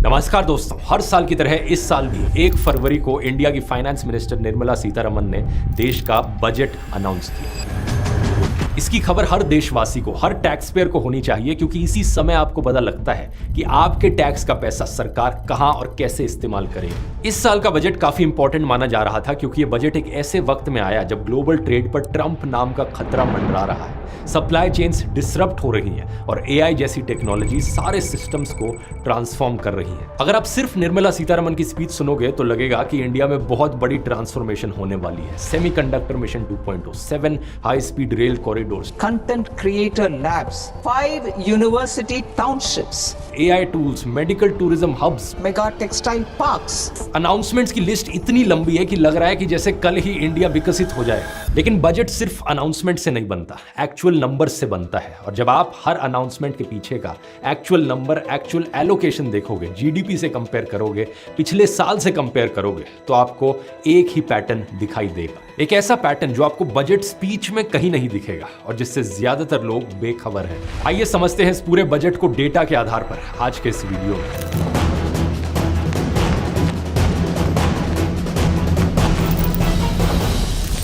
नमस्कार दोस्तों, हर साल की तरह इस साल भी 1 फरवरी को इंडिया की फाइनेंस मिनिस्टर निर्मला सीतारमण ने देश का बजट अनाउंस किया। इसकी खबर हर देशवासी को, हर टैक्स पेयर को होनी चाहिए, क्योंकि इसी समय आपको पता लगता है कि आपके टैक्स का पैसा सरकार कहां और कैसे इस्तेमाल करेगी। इस साल का बजट काफी इंपॉर्टेंट माना जा रहा था, क्योंकि यह बजट एक ऐसे वक्त में आया जब ग्लोबल ट्रेड पर ट्रंप नाम का खतरा मंडरा रहा है, सप्लाई चेन्स डिसरप्ट हो रही हैं और एआई जैसी टेक्नोलॉजी सारे सिस्टम्स को ट्रांसफॉर्म कर रही है। अगर आप सिर्फ निर्मला सीतारमण की स्पीच सुनोगे तो लगेगा कि इंडिया में बहुत बड़ी ट्रांसफॉर्मेशन होने वाली है। Semiconductor mission 2.0, 7 high speed rail corridors, content creator labs, 5 university townships, AI tools, medical tourism hubs, mega textile parks। Announcements की लिस्ट इतनी लंबी है कि लग रहा है कि जैसे कल ही इंडिया विकसित हो जाए। लेकिन बजट सिर्फ अनाउंसमेंट से नहीं बनता, एक्चुअल नंबर से बनता है। और जब आप हर अनाउंसमेंट के पीछे का एक्चुअल नंबर, एक्चुअल एलोकेशन देखोगे, जीडीपी से कंपेयर करोगे, पिछले साल से कंपेयर करोगे, तो आपको एक ही पैटर्न दिखाई देगा। एक ऐसा पैटर्न जो आपको बजट स्पीच में कहीं नहीं दिखेगा और जिससे ज्यादातर लोग बेखबर हैं। आइए समझते हैं इस पूरे बजट को डेटा के आधार पर आज के इस वीडियो में।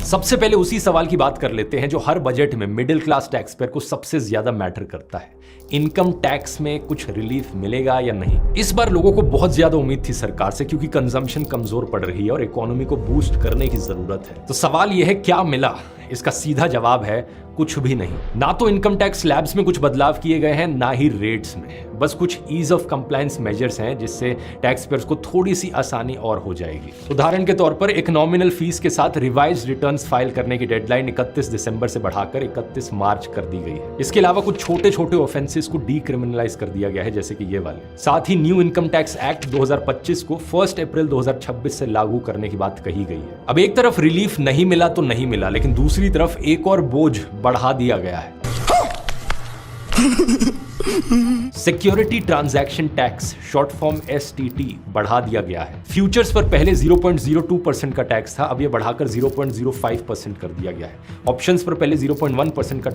सबसे पहले उसी सवाल की बात कर लेते हैं जो हर बजट में मिडिल क्लास टैक्स पेयर को सबसे ज्यादा मैटर करता है। इनकम टैक्स में कुछ रिलीफ मिलेगा या नहीं। इस बार लोगों को बहुत ज्यादा उम्मीद थी सरकार से, क्योंकि कंजम्पशन कमजोर पड़ रही है और इकोनॉमी को बूस्ट करने की जरूरत है। तो सवाल यह है, क्या मिला? इसका सीधा जवाब है कुछ भी नहीं। ना तो इनकम टैक्स स्लैब्स में कुछ बदलाव किए गए हैं, ना ही रेट्स में। बस कुछ ईज ऑफ कंप्लायंस मेजर्स हैं जिससे टैक्स पेयर्स को थोड़ी सी आसानी और हो जाएगी। उदाहरण के तौर पर एक नॉमिनल फीस के साथ रिवाइज्ड रिटर्न्स फाइल करने की डेडलाइन 31 दिसंबर से बढ़ाकर 31 मार्च कर दी गई है। इसके अलावा कुछ छोटे छोटे ऑफेंसेस को डीक्रिमिनलाइज कर दिया गया है, जैसे कि ये वाले। साथ ही न्यू इनकम टैक्स एक्ट 2025 को 1 अप्रैल 2026 से लागू करने की बात कही गई है। अब एक तरफ रिलीफ नहीं मिला तो नहीं मिला, लेकिन दूसरी तरफ एक और बोझ बढ़ा दिया गया है। Security transaction tax, short form STT, बढ़ा दिया गया है। फ्यूचर्स पर पहले 0.02% का टैक्स था, अब यह बढ़ाकर 0.05% कर दिया गया है। ऑप्शंस पर पहले 0.1% का